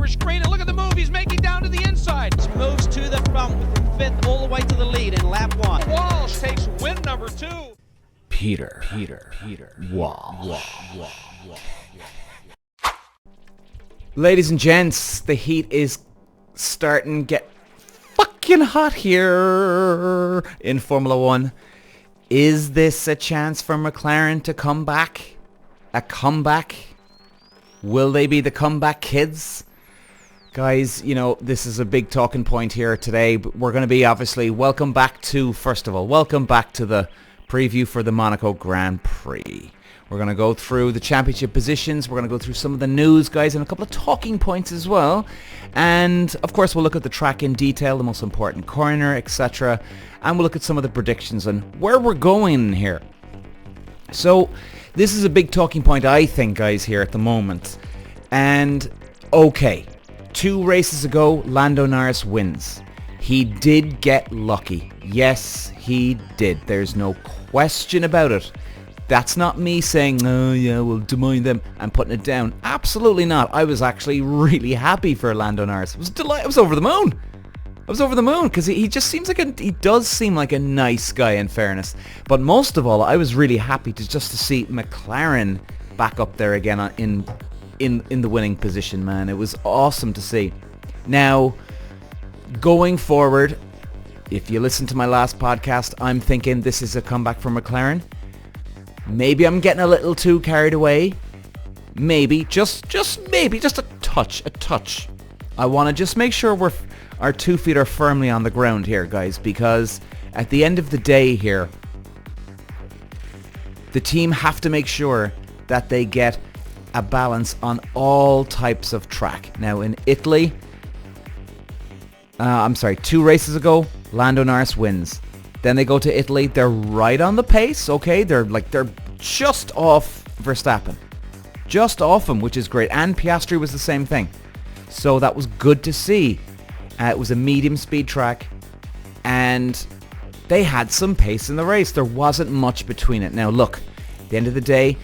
screen, and look at the move. He's making down to the inside. Moves to the front from 5th all the way to the lead in lap 1. Walsh takes win number 2. Peter Walsh. Ladies and gents, the heat is starting to get fucking hot here in Formula 1. Is this a chance for McLaren to come back? A comeback? Will they be the comeback kids? Guys, you know, this is a big talking point here today. But we're going to be obviously welcome back to the preview for the Monaco Grand Prix. We're going to go through the championship positions. We're going to go through some of the news, guys, and a couple of talking points as well. And, of course, we'll look at the track in detail, the most important corner, etc. And we'll look at some of the predictions and where we're going here. So, this is a big talking point, I think, guys, here at the moment. And, okay, 2 races ago, Lando Norris wins. He did get lucky. Yes, he did. There's no question about it. That's not me saying, oh yeah, we'll mind them and putting it down. Absolutely not. I was actually really happy for Lando Norris. I was over the moon. I was over the moon because he just seems like he does seem like a nice guy, in fairness. But most of all, I was really happy to see McLaren back up there again in the winning position, man. It was awesome to see. Now, going forward, if you listen to my last podcast, I'm thinking this is a comeback for McLaren. Maybe I'm getting a little too carried away. Maybe, just maybe, just a touch. I want to just make sure our 2 feet are firmly on the ground here, guys, because at the end of the day here, the team have to make sure that they get a balance on all types of track. Now, in Italy, 2 races ago, Lando Norris wins. Then they go to Italy. They're right on the pace, okay? They're just off Verstappen. Just off him, which is great. And Piastri was the same thing. So that was good to see. It was a medium speed track. And they had some pace in the race. There wasn't much between it. Now look, at the end of the day,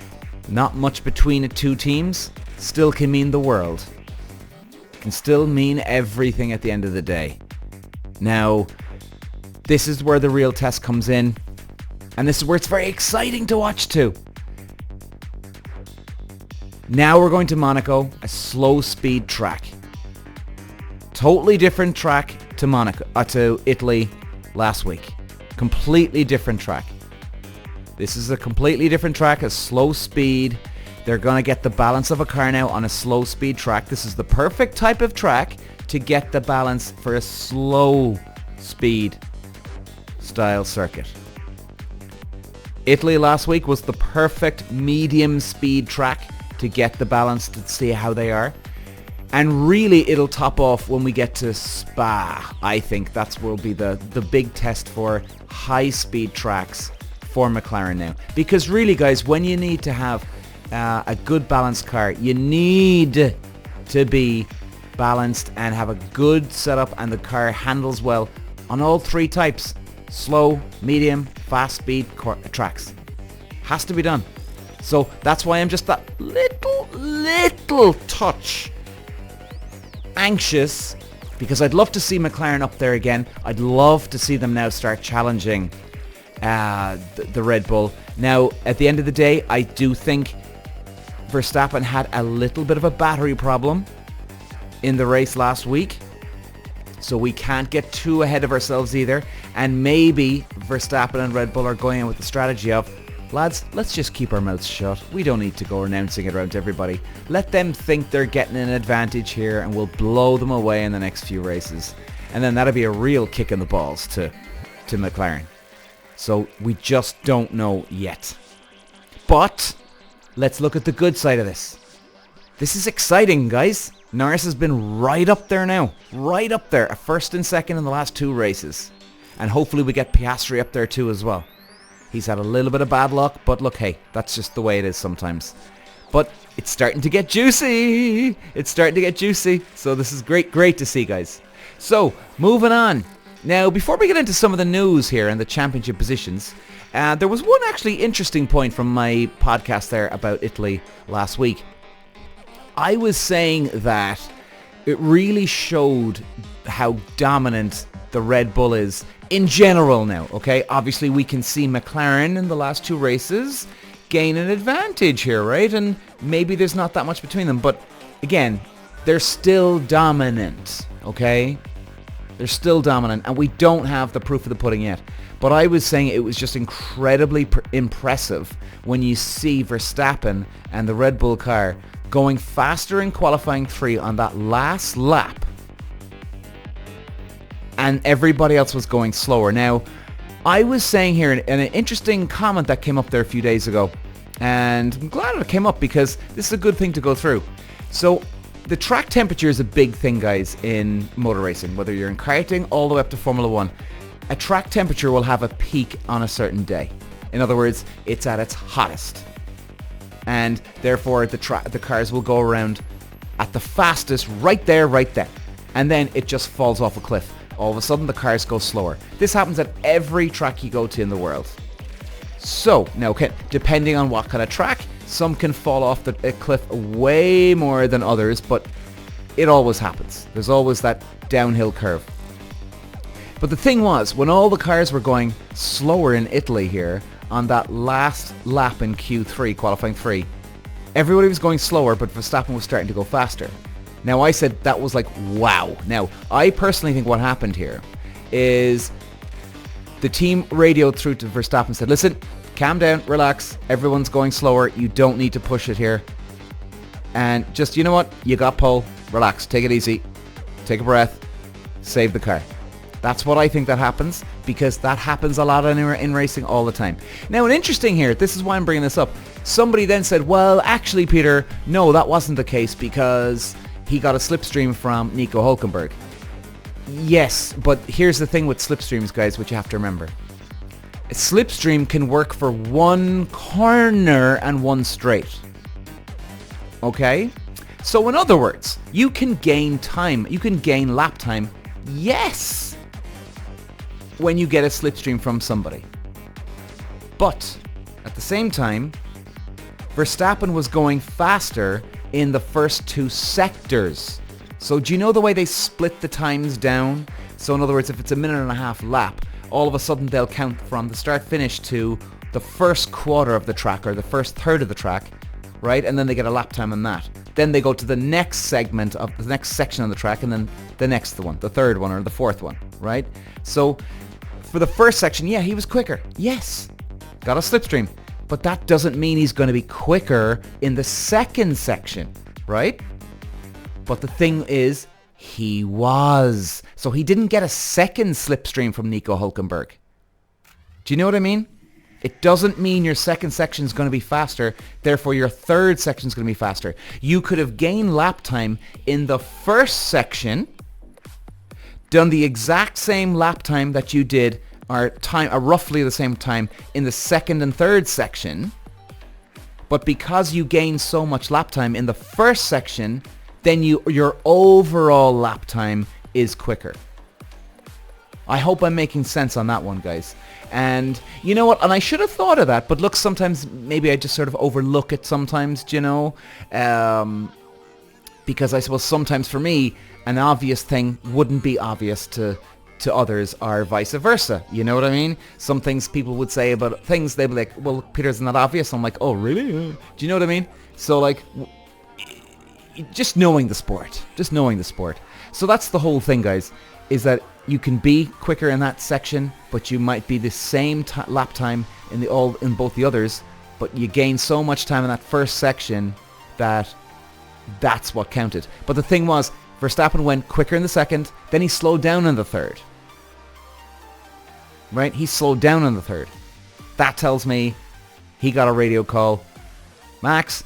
not much between the 2 teams still can mean the world. Can still mean everything at the end of the day. Now, this is where the real test comes in. And this is where it's very exciting to watch too. Now we're going to Monaco, a slow speed track. Totally different track to to Italy last week. Completely different track. This is a completely different track, a slow speed. They're going to get the balance of a car now on a slow speed track. This is the perfect type of track to get the balance for a slow speed style circuit. Italy last week was the perfect medium speed track to get the balance to see how they are. And really it'll top off when we get to Spa. I think that's where will be the big test for high speed tracks for McLaren now. Because really, guys, when you need to have a good balanced car, you need to be balanced and have a good setup and the car handles well on all 3 types. Slow, medium, fast speed tracks. Has to be done. So that's why I'm just that little touch anxious, because I'd love to see McLaren up there again. I'd love to see them now start challenging the Red Bull. Now, at the end of the day, I do think Verstappen had a little bit of a battery problem in the race last week. So we can't get too ahead of ourselves either. And maybe Verstappen and Red Bull are going in with the strategy of, lads, let's just keep our mouths shut. We don't need to go announcing it around to everybody. Let them think they're getting an advantage here and we'll blow them away in the next few races. And then that'll be a real kick in the balls to McLaren. So we just don't know yet. But let's look at the good side of this. This is exciting, guys. Norris has been right up there now. Right up there. A first and second in the last 2 races. And hopefully we get Piastri up there too as well. He's had a little bit of bad luck, but look, hey, that's just the way it is sometimes. But it's starting to get juicy. It's starting to get juicy. So this is great to see, guys. So, moving on. Now, before we get into some of the news here and the championship positions, there was one actually interesting point from my podcast there about Italy last week. I was saying that it really showed how dominant the Red Bull is in general now, okay? Obviously, we can see McLaren in the last 2 races gain an advantage here, right? And maybe there's not that much between them, but again, they're still dominant, okay? They're still dominant, and we don't have the proof of the pudding yet. But I was saying it was just incredibly impressive when you see Verstappen and the Red Bull car going faster in qualifying 3 on that last lap, and everybody else was going slower. Now, I was saying here an interesting comment that came up there a few days ago, and I'm glad it came up because this is a good thing to go through. So the track temperature is a big thing, guys, in motor racing, whether you're in karting all the way up to Formula 1. A track temperature will have a peak on a certain day. In other words, it's at its hottest. And therefore, the cars will go around at the fastest right there. And then it just falls off a cliff. All of a sudden, the cars go slower. This happens at every track you go to in the world. So, now, okay, depending on what kind of track, some can fall off the cliff way more than others, but it always happens. There's always that downhill curve. But the thing was, when all the cars were going slower in Italy here, on that last lap in Q3, qualifying 3, everybody was going slower, but Verstappen was starting to go faster. Now, I said that was like, wow. Now, I personally think what happened here is the team radioed through to Verstappen and said, listen, calm down, relax, everyone's going slower, you don't need to push it here. And just, you know what, you got pole, relax, take it easy, take a breath, save the car. That's what I think that happens, because that happens a lot in racing all the time. Now, an interesting here, this is why I'm bringing this up. Somebody then said, well, actually, Peter, no, that wasn't the case because he got a slipstream from Nico Hülkenberg. Yes, but here's the thing with slipstreams, guys, which you have to remember. A slipstream can work for one corner and one straight. Okay? So in other words, you can gain time, you can gain lap time, yes, when you get a slipstream from somebody. But at the same time, Verstappen was going faster in the first 2 sectors. So do you know the way they split the times down? So in other words, if it's a 1.5-minute lap, all of a sudden they'll count from the start finish to the first quarter of the track or the first third of the track, right? And then they get a lap time on that. Then they go to the next segment of the next section of the track, and then the next one, the third one or the fourth one, right? So for the first section, yeah, he was quicker. Yes, got a slipstream. But that doesn't mean he's going to be quicker in the second section, right? But the thing is, he was. So he didn't get a second slipstream from Nico Hülkenberg. Do you know what I mean? It doesn't mean your second section is going to be faster, therefore your third section is going to be faster. You could have gained lap time in the first section, done the exact same lap time that you did, or roughly the same time in the second and third section, but because you gain so much lap time in the first section, then your overall lap time is quicker. I hope I'm making sense on that one, guys. And you know what? And I should have thought of that, but look, sometimes maybe I just sort of overlook it sometimes, you know, because I suppose sometimes for me, an obvious thing wouldn't be obvious to others, or vice versa. You know what I mean? Some things people would say about things, they'd be like, well, Peter, isn't that obvious? I'm like, oh, really? Do you know what I mean? So like, just knowing the sport. So that's the whole thing, guys, is that you can be quicker in that section, but you might be the same lap time in both the others, but you gain so much time in that first section that's what counted. But the thing was, Verstappen went quicker in the second, then he slowed down in the third. Right? He slowed down in the third. That tells me he got a radio call. Max,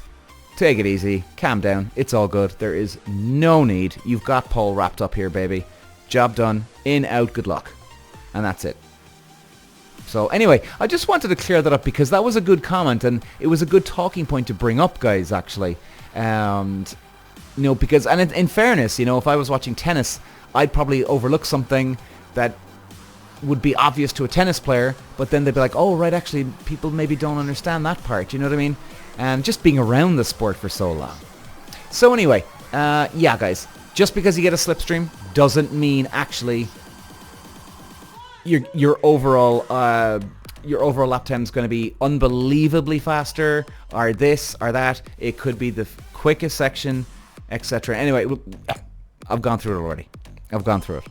take it easy. Calm down. It's all good. There is no need. You've got pole wrapped up here, baby. Job done. In, out, good luck. And that's it. So anyway, I just wanted to clear that up because that was a good comment and it was a good talking point to bring up, guys, actually. And you know, because, and in fairness, you know, if I was watching tennis, I'd probably overlook something that would be obvious to a tennis player, but then they'd be like, oh, right, actually, people maybe don't understand that part, you know what I mean? And just being around the sport for so long. So anyway, yeah, guys, Just because you get a slipstream doesn't mean actually your overall lap time is going to be unbelievably faster, or this or that. It could be the quickest section, etc. Anyway, I've gone through it already. I've gone through it.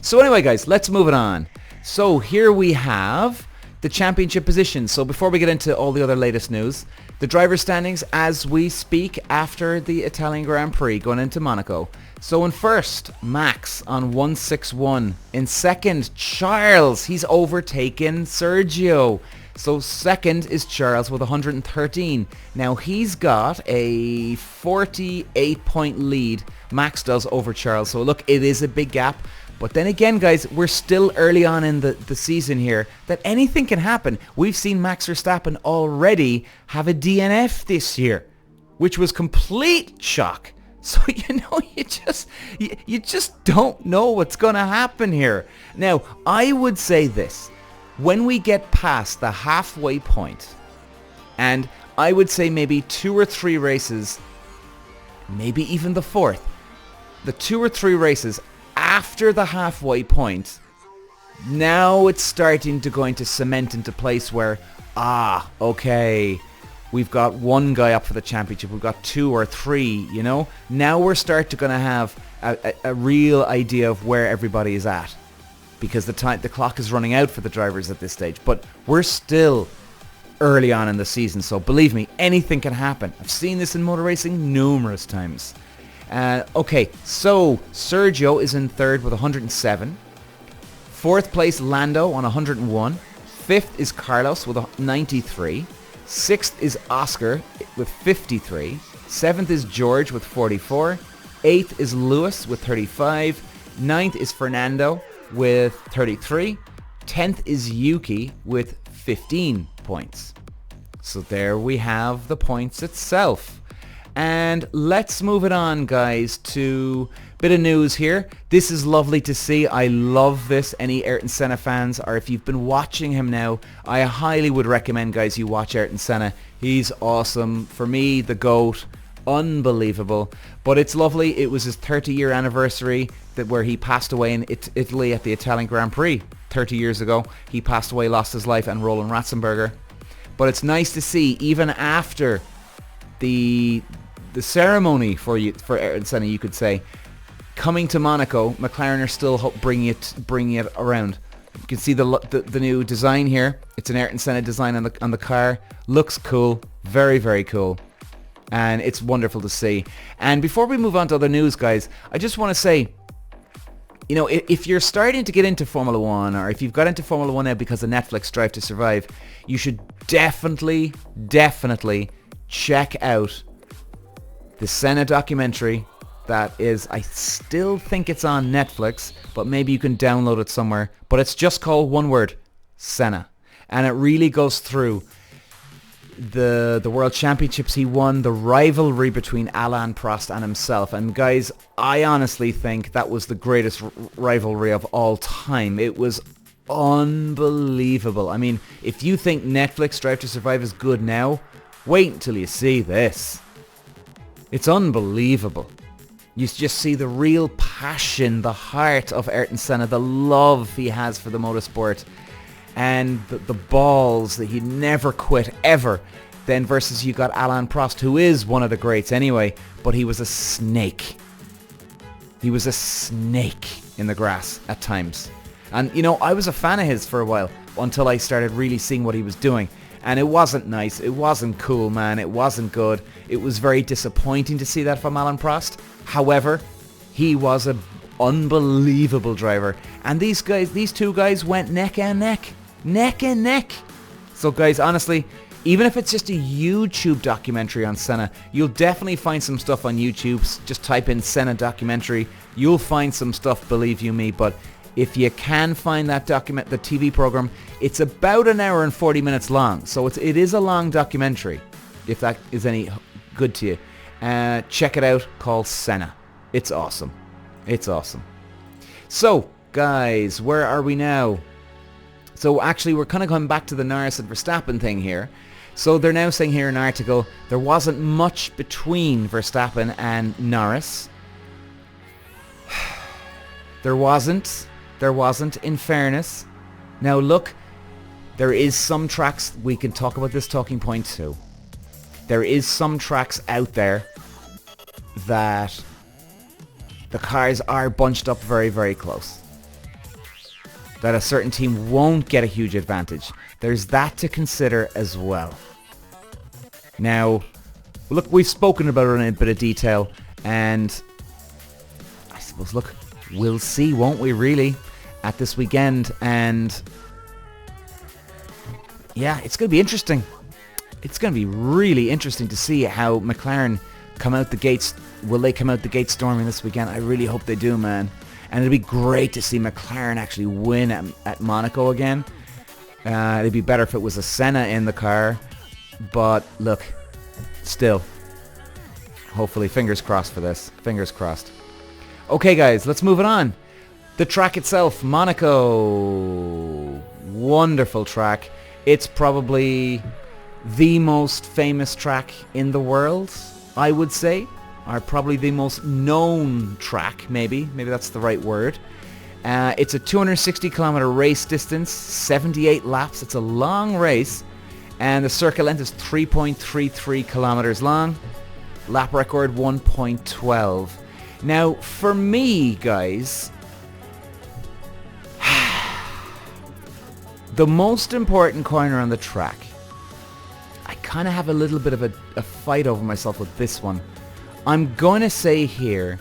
So anyway, guys, let's move it on. So here we have the championship positions. So before we get into all the other latest news, the driver standings as we speak after the Italian Grand Prix going into Monaco. So in first, Max on 161. In second, Charles. He's overtaken Sergio. So second is Charles with 113. Now he's got a 48-point lead. Max does over Charles. So look, it is a big gap. But then again, guys, we're still early on in the season here that anything can happen. We've seen Max Verstappen already have a DNF this year, which was complete shock. So, you just don't know what's going to happen here. Now, I would say this. When we get past the halfway point, and I would say maybe 2 or 3 races, maybe even the fourth, the 2 or 3 races after the halfway point, now it's starting to go into cement into place where, okay, we've got one guy up for the championship, we've got 2 or 3, Now we're going to have a real idea of where everybody is at, because the clock is running out for the drivers at this stage. But we're still early on in the season, so believe me, anything can happen. I've seen this in motor racing numerous times. Okay, so Sergio is in third with 107. Fourth place, Lando on 101. Fifth is Carlos with 93. Sixth is Oscar with 53. Seventh is George with 44. Eighth is Lewis with 35. Ninth is Fernando with 33. 10th is Yuki with 15 points. So there we have the points itself. And let's move it on, guys, to a bit of news here. This is lovely to see. I love this. Any Ayrton Senna fans, or if you've been watching him now, I highly would recommend, guys, you watch Ayrton Senna. He's awesome. For me, the GOAT. Unbelievable. But it's lovely. It was his 30-year anniversary where he passed away in Italy at the Italian Grand Prix 30 years ago. He passed away, lost his life, and Roland Ratzenberger. But it's nice to see, even after the ceremony for Ayrton Senna, you could say, coming to Monaco, McLaren are still bringing it around. You can see the new design here. It's an Ayrton Senna design on the car. Looks cool, very, very cool, and it's wonderful to see. And before we move on to other news, guys, I just want to say, if you're starting to get into Formula 1, or if you've got into Formula 1 now because of Netflix Drive to Survive, you should definitely check out the Senna documentary. That is, I still think it's on Netflix, but maybe you can download it somewhere. But it's just called one word, Senna. And it really goes through the World Championships he won, the rivalry between Alain Prost and himself. And guys, I honestly think that was the greatest rivalry of all time. It was unbelievable. I mean, if you think Netflix Drive to Survive is good now, wait until you see this. It's unbelievable. You just see the real passion, the heart of Ayrton Senna, the love he has for the motorsport, and the balls that he never quit, ever. Then versus you got Alain Prost, who is one of the greats anyway, but he was a snake. He was a snake in the grass at times. And, I was a fan of his for a while, until I started really seeing what he was doing. And it wasn't nice. It wasn't cool, man. It wasn't good. It was very disappointing to see that from Alain Prost. However, he was an unbelievable driver. And these two guys went neck and neck. Neck and neck. So guys, honestly, even if it's just a YouTube documentary on Senna, you'll definitely find some stuff on YouTube. Just type in Senna documentary. You'll find some stuff, believe you me. But if you can find that the TV program, it's about an hour and 40 minutes long. So it is a long documentary, if that is any good to you. Check it out, called Senna. It's awesome. It's awesome. So, guys, where are we now? So actually, we're kind of going back to the Norris and Verstappen thing here. So they're now saying here in an article, there wasn't much between Verstappen and Norris. There wasn't, in fairness. Now look, there is some tracks, we can talk about this talking point too. There is some tracks out there that the cars are bunched up very, very close. That a certain team won't get a huge advantage. There's that to consider as well. Now, look, we've spoken about it in a bit of detail, and I suppose, look, we'll see, won't we, really, at this weekend. And yeah, it's going to be interesting. It's going to be really interesting to see how McLaren come out the gates. Will they come out the gate storming this weekend? I really hope they do, man. And it'd be great to see McLaren actually win at Monaco again. It'd be better if it was a Senna in the car. But look, still, hopefully, fingers crossed for this. Fingers crossed. Okay, guys, let's move it on. The track itself, Monaco. Wonderful track. It's probably the most famous track in the world, I would say. Or probably the most known track, maybe that's the right word. It's a 260 kilometer race distance, 78 laps. It's a long race, and the circuit length is 3.33 kilometers long. Lap record 1.12. Now, for me, guys, the most important corner on the track, I kind of have a little bit of a fight over myself with this one. I'm going to say here,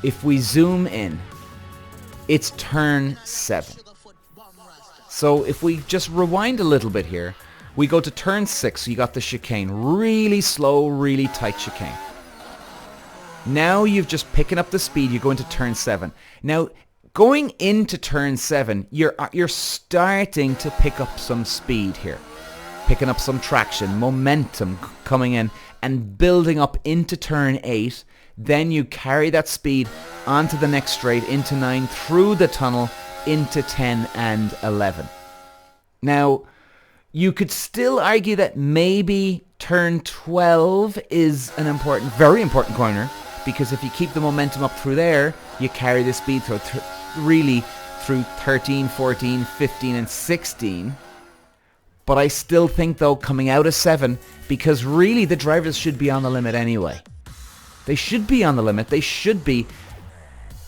if we zoom in, it's turn 7. So if we just rewind a little bit here, we go to turn 6, so you got the chicane. Really slow, really tight chicane. Now you've just picking up the speed, you go into turn 7. Now, going into turn 7, you're starting to pick up some speed here. Picking up some traction, momentum coming in, and building up into turn 8. Then you carry that speed onto the next straight, into 9, through the tunnel, into 10 and 11. Now, you could still argue that maybe turn 12 is an important, very important corner, because if you keep the momentum up through there, you carry the speed through really through 13, 14, 15 and 16. But I still think, though, coming out of 7, because really the drivers should be on the limit anyway. They should be on the limit. They should be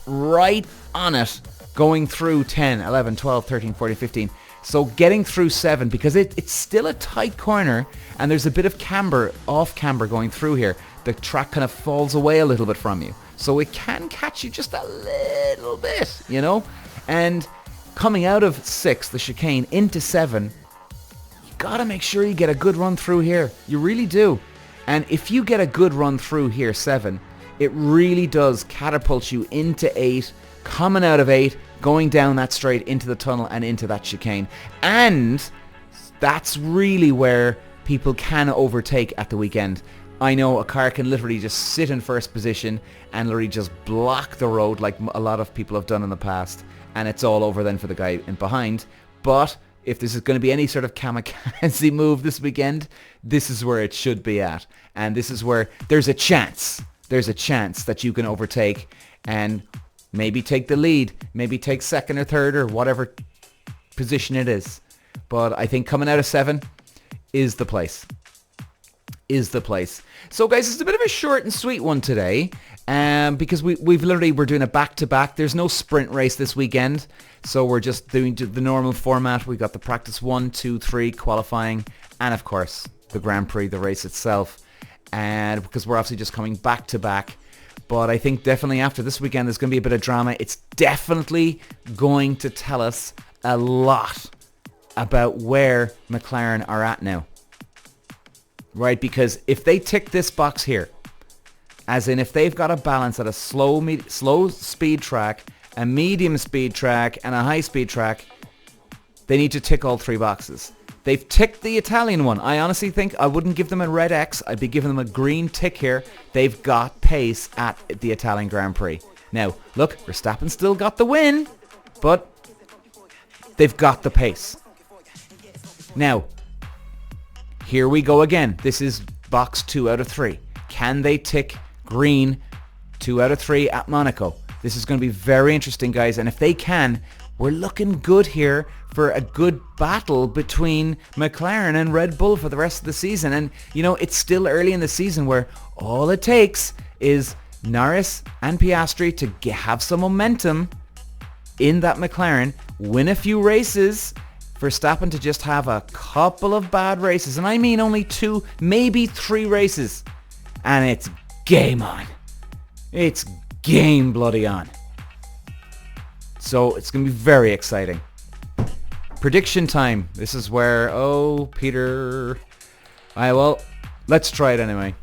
right on it going through 10, 11, 12, 13, 14, 15. So getting through 7, because it's still a tight corner, and there's a bit of camber, off camber going through here. The track kind of falls away a little bit from you. So it can catch you just a little bit, you know? And coming out of 6, the chicane, into 7, gotta make sure you get a good run through here. You really do. And if you get a good run through here, 7, it really does catapult you into 8, coming out of 8, going down that straight into the tunnel and into that chicane. And that's really where people can overtake at the weekend. I know a car can literally just sit in first position and literally just block the road like a lot of people have done in the past. And it's all over then for the guy in behind. But if this is going to be any sort of kamikaze move this weekend, this is where it should be at. And this is where there's a chance that you can overtake and maybe take the lead, maybe take second or third or whatever position it is. But I think coming out of 7 is the place. So guys, it's a bit of a short and sweet one today, because we're doing a back-to-back. There's no sprint race this weekend, so we're just doing the normal format. We got the practice 1, 2, 3 qualifying, and of course the Grand Prix, the race itself. And because we're obviously just coming back-to-back, but I think definitely after this weekend there's going to be a bit of drama. It's definitely going to tell us a lot about where McLaren are at now. Right, because if they tick this box here, as in if they've got a balance at a slow speed track, a medium speed track, and a high speed track, they need to tick all 3 boxes. They've ticked the Italian one. I honestly think I wouldn't give them a red X. I'd be giving them a green tick here. They've got pace at the Italian Grand Prix. Now, look, Verstappen still got the win, but they've got the pace. Now, here we go again. This is box 2 out of 3. Can they tick green 2 out of 3 at Monaco? This is going to be very interesting, guys. And if they can, we're looking good here for a good battle between McLaren and Red Bull for the rest of the season. And, you know, it's still early in the season where all it takes is Norris and Piastri to have some momentum in that McLaren, win a few races, Verstappen to just have a couple of bad races, and I mean only 2, maybe 3 races, and it's game on. It's game bloody on. So it's going to be very exciting. Prediction time. This is where, Peter. Well, let's try it anyway.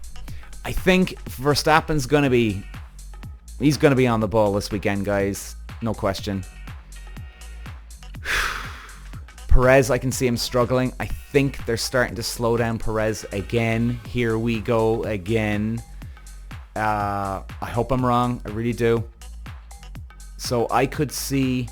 I think Verstappen's going to be, he's going to be on the ball this weekend, guys. No question. Perez, I can see him struggling. I think they're starting to slow down Perez again. Here we go again. I hope I'm wrong. I really do. So I could see...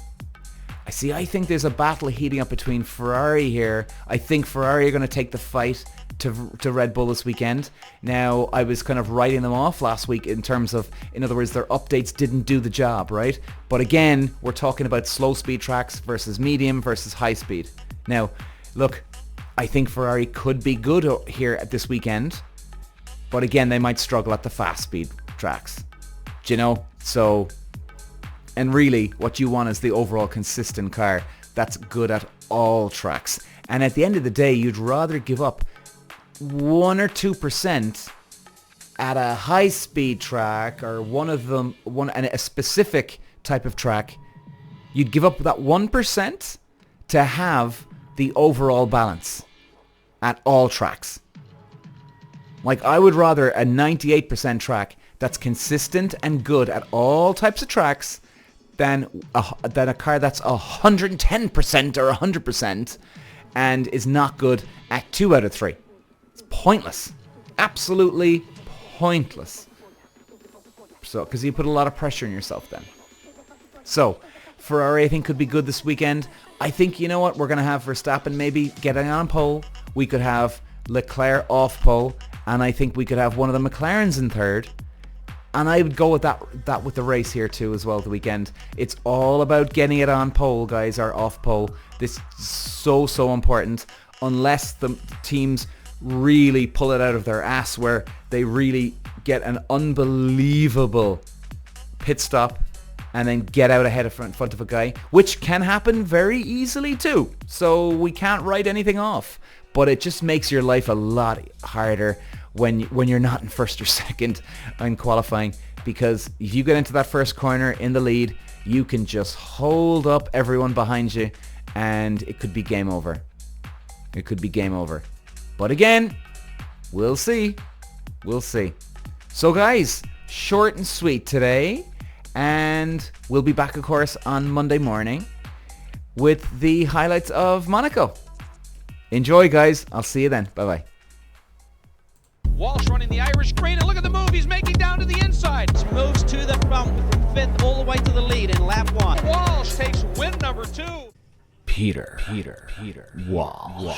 I think there's a battle heating up between Ferrari here. I think Ferrari are going to take the fight to Red Bull this weekend. Now, I was kind of writing them off last week in terms of, in other words, their updates didn't do the job, right? But again, we're talking about slow speed tracks versus medium versus high speed. Now, look, I think Ferrari could be good here at this weekend. But again, they might struggle at the fast speed tracks. Do you know? So... And really, what you want is the overall consistent car that's good at all tracks. And at the end of the day, you'd rather give up 1 or 2% at a high-speed track or and a specific type of track. You'd give up that 1% to have the overall balance at all tracks. Like, I would rather a 98% track that's consistent and good at all types of tracks than a car that's 110% or 100% and is not good at 2 out of 3. It's pointless. Absolutely pointless. So, because you put a lot of pressure on yourself then. So, Ferrari I think could be good this weekend. I think, you know what, we're going to have Verstappen maybe getting on pole. We could have Leclerc off pole. And I think we could have one of the McLarens in third. And I would go with that with the race here too as well the weekend. It's all about getting it on pole, guys, or off pole. This is so important. Unless the teams really pull it out of their ass where they really get an unbelievable pit stop and then get out ahead in front of a guy, which can happen very easily too. So we can't write anything off. But it just makes your life a lot harder when you're not in first or second in qualifying, because if you get into that first corner in the lead, you can just hold up everyone behind you and it could be game over. It could be game over. But again, we'll see. We'll see. So guys, short and sweet today, and we'll be back, of course, on Monday morning with the highlights of Monaco. Enjoy, guys. I'll see you then. Bye-bye. Walsh running the Irish green, and look at the move he's making down to the inside. Moves to the front from 5th all the way to the lead in lap 1. Walsh takes win number 2. Peter. Walsh.